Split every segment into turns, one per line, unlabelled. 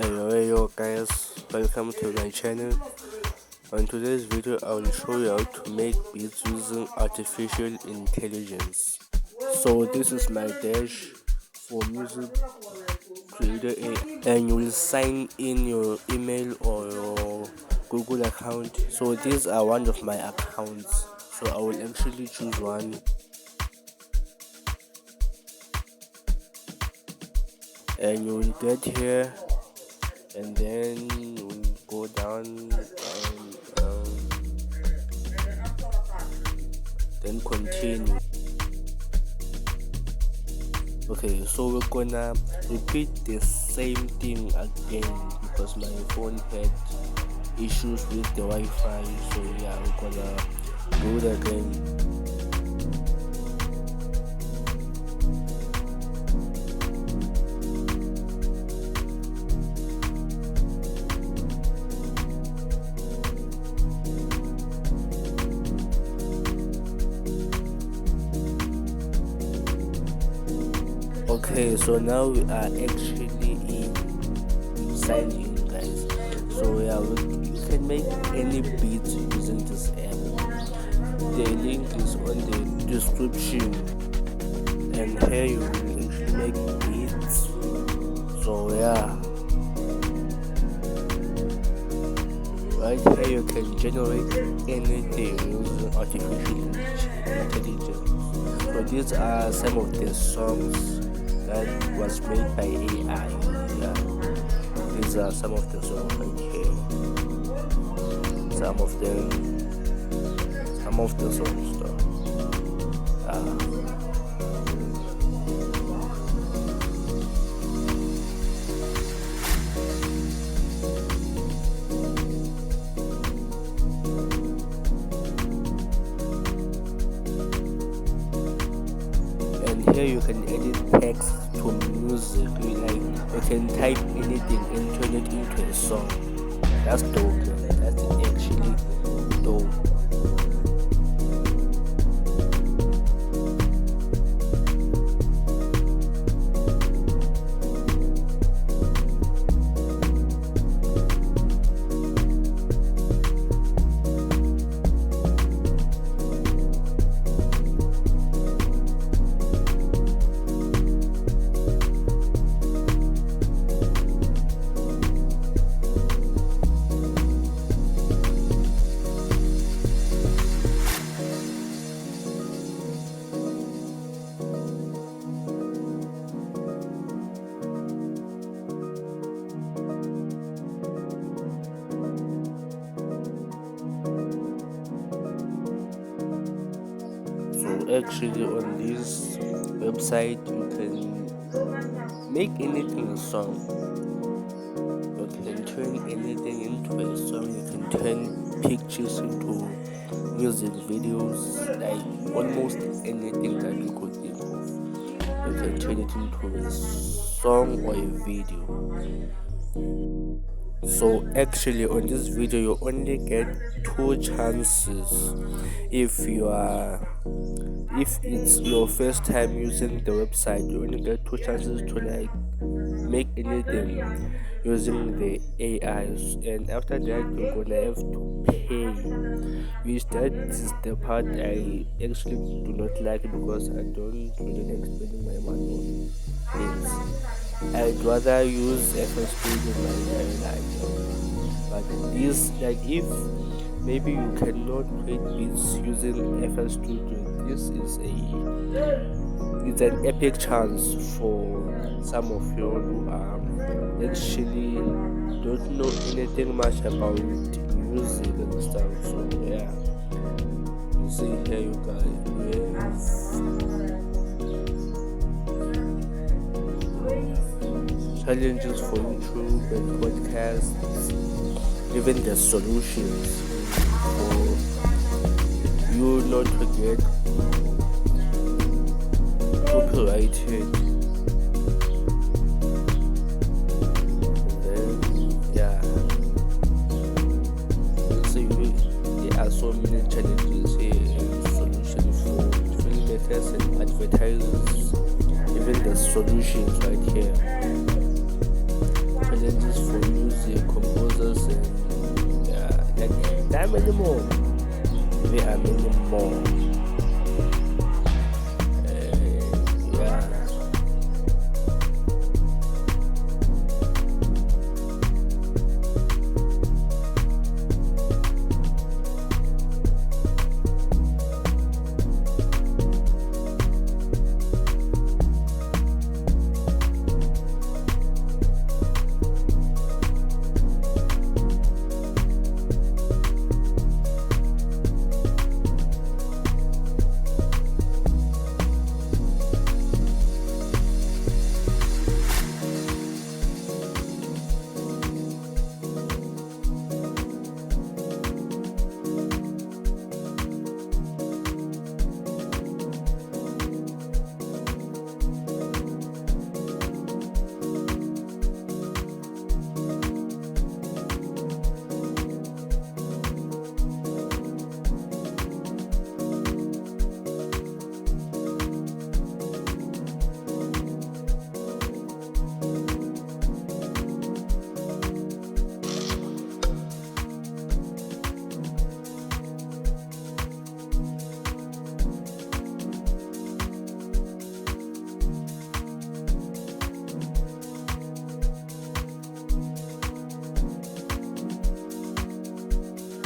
Hey yo guys, welcome to my channel. On today's video I will show you how to make beats using artificial intelligence. So this is my dash for MusicCreator AI, and you will sign in your email or your Google account. So these are one of my accounts, so I will actually choose one, and you will get here, and then you will go down and then continue. Okay, so we're gonna repeat the same thing again because my phone had issues with the Wi-Fi. So yeah, we're gonna do it again. Okay, so now we are actually signed in, guys. So yeah, you can make any beats using this app. The link is on the description, and here you can actually make beats. So yeah, right here you can generate anything using artificial intelligence. So these are some of the songs that was made by AI. Yeah, these are some of the songs right here. Some of the songs though. And here you can edit text to music. You can type anything and turn it into a song. That's dope, man. That's actually dope. So actually on this website you can make anything a song. You can turn anything into a song. You can turn pictures into music videos, like almost anything that you could think of. You can turn it into a song or a video. So actually on this video you only get 2 chances. If it's your first time using the website, you only get 2 chances to make anything using the AIs, and after that you're gonna have to pay, which that is the part I actually do not like, because I don't really like spending my money on things. I'd rather use FL Studio in my life. But this, if maybe you cannot create beats using FL Studio, this is an epic chance for some of you who actually don't know anything much about music and stuff. So yeah, you see here you guys, challenges for YouTube and podcasts, even the solutions for you not to get copyrighted. And then yeah, so there are so many challenges here and solutions for filmmakers and advertisers, even the solutions right here. Challenges for many more. There are many more. Yeah.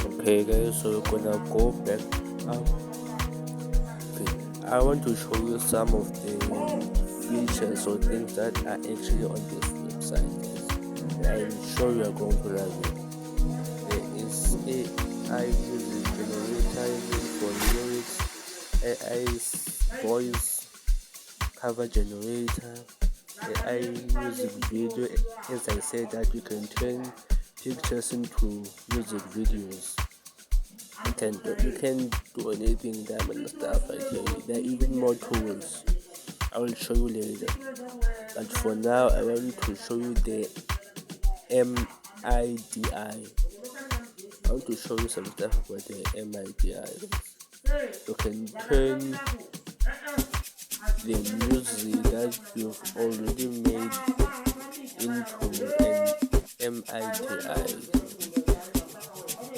Okay guys, so we're gonna go back up. Okay, I want to show you some of the features or things that are actually on this website, guys. And I'm sure you are going to love it. There is AI music generator for lyrics, AI voice cover generator, AI music video. As I said, that you can turn pictures into music videos. You can do anything that and stuff. I tell you, there are even more tools. I will show you later. But for now, I want to show you the MIDI. I want to show you some stuff about the MIDI. You can turn the music that you've already made into an MIDI.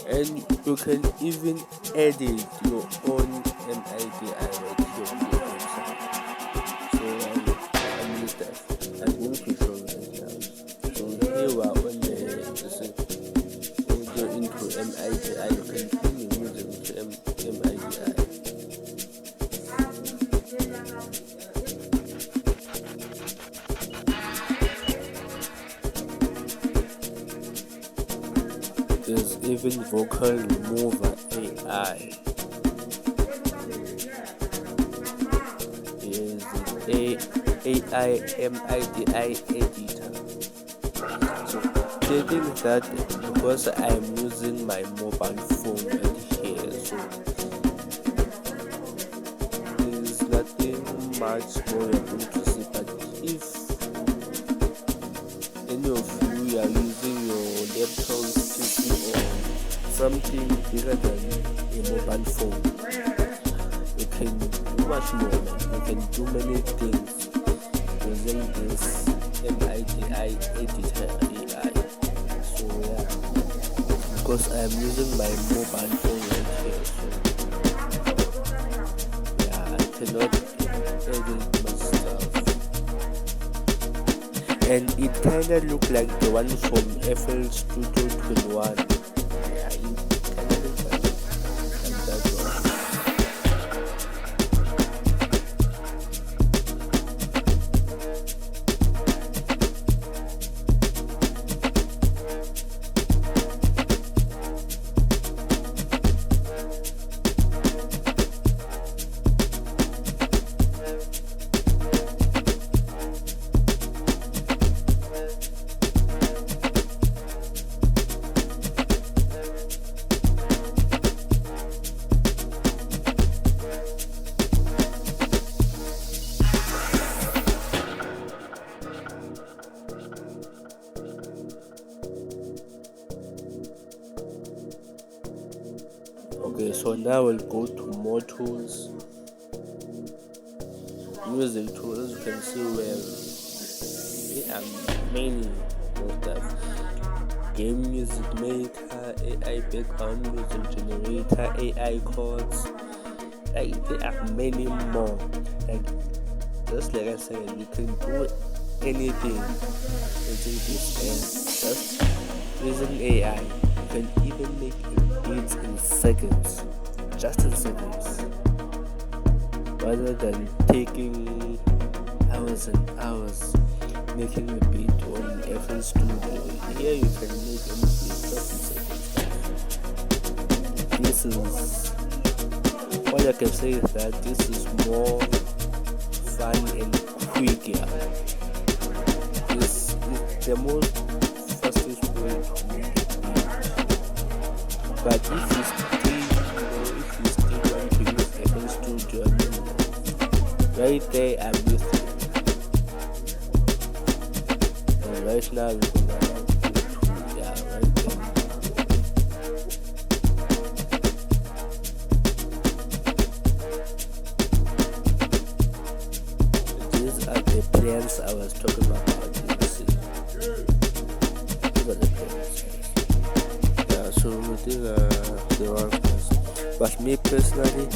And you can even edit your own MIDI right here on your website. So I'm going to show you right now. So here we are on the audio into MIDI. You can turn your music into MIDI. There's even vocal remover AI. There's the AI MIDI editor. So the thing is that because I'm using my mobile phone right here, so there's nothing much more you're going to see. But if any of you are using your laptop, PC, or something bigger than a mobile phone, you can do much more. You can do many things using this MIDI editor AI. So yeah, because I'm using my mobile phone right here, so yeah, I cannot edit my stuff. And it kinda look like the one from FL Studio 21. Yeah, it kinda looks like that one. Okay, so now we'll go to more tools. Music tools, you can see where I'm mainly stuff. Game music maker, AI background music generator, AI chords. Like there are many more. Like just like I said, you can do anything using this and just using AI. You can even make beats in seconds, just in seconds, rather than taking hours and hours making a beat on FL Studio. Here you can make any beat just in seconds. This is all I can say is that this is more fun and quicker. This is the most fastest way to make a beat. But if you still want to use FL Studio, right there I'm with you. And right now we're gonna do two, yeah, right there. These are the plans I was talking about. These are the plans. Yeah, so these are the ones. But me personally,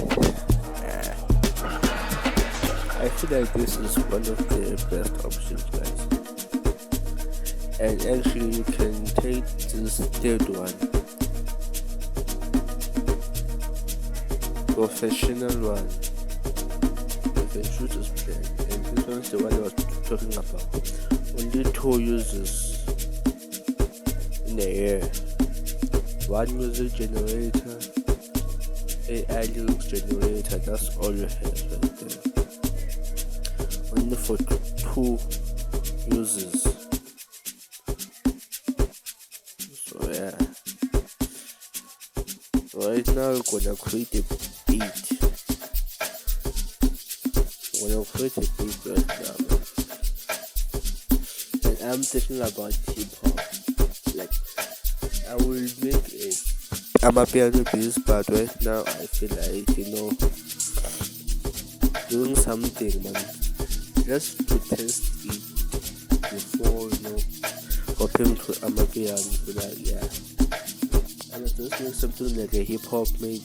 I feel like this is one of the best options, guys. And actually, you can take this third one, professional one. You can choose this plan, and this one's the one I was talking about. Only 2 users in the air. One music generator, AI lyrics generator. That's all you have right there. Only for 2 users. So yeah. Right now we're gonna create a beat. We're gonna create a beat right now. And I'm thinking about hip hop. Like I will make a Amapiano beat, but right now I feel like doing something, man. Just to test it before hopping to Amapiano. So that yeah, and just make something like a hip hop maybe.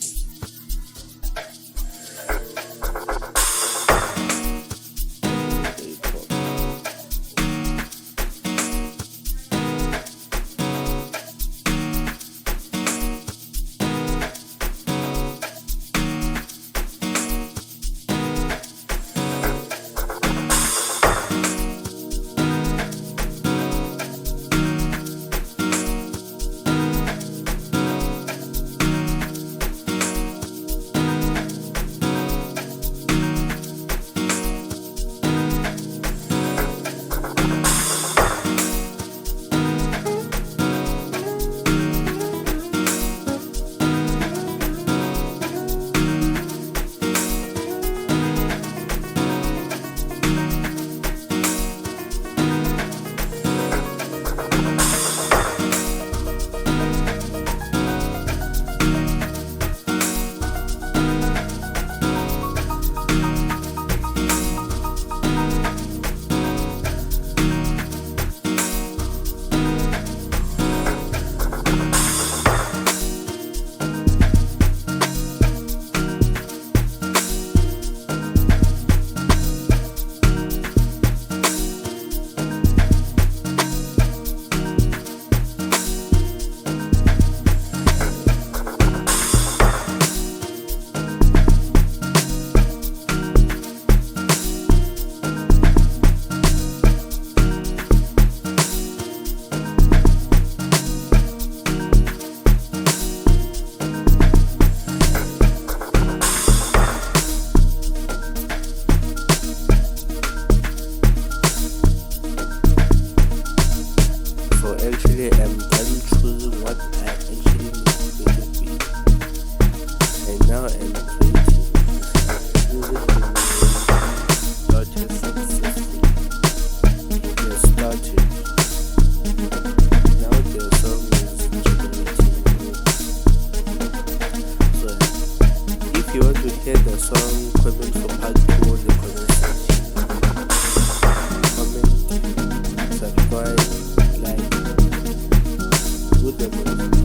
song, comment for part 2 on the comment section. Comment, subscribe, like, do the most.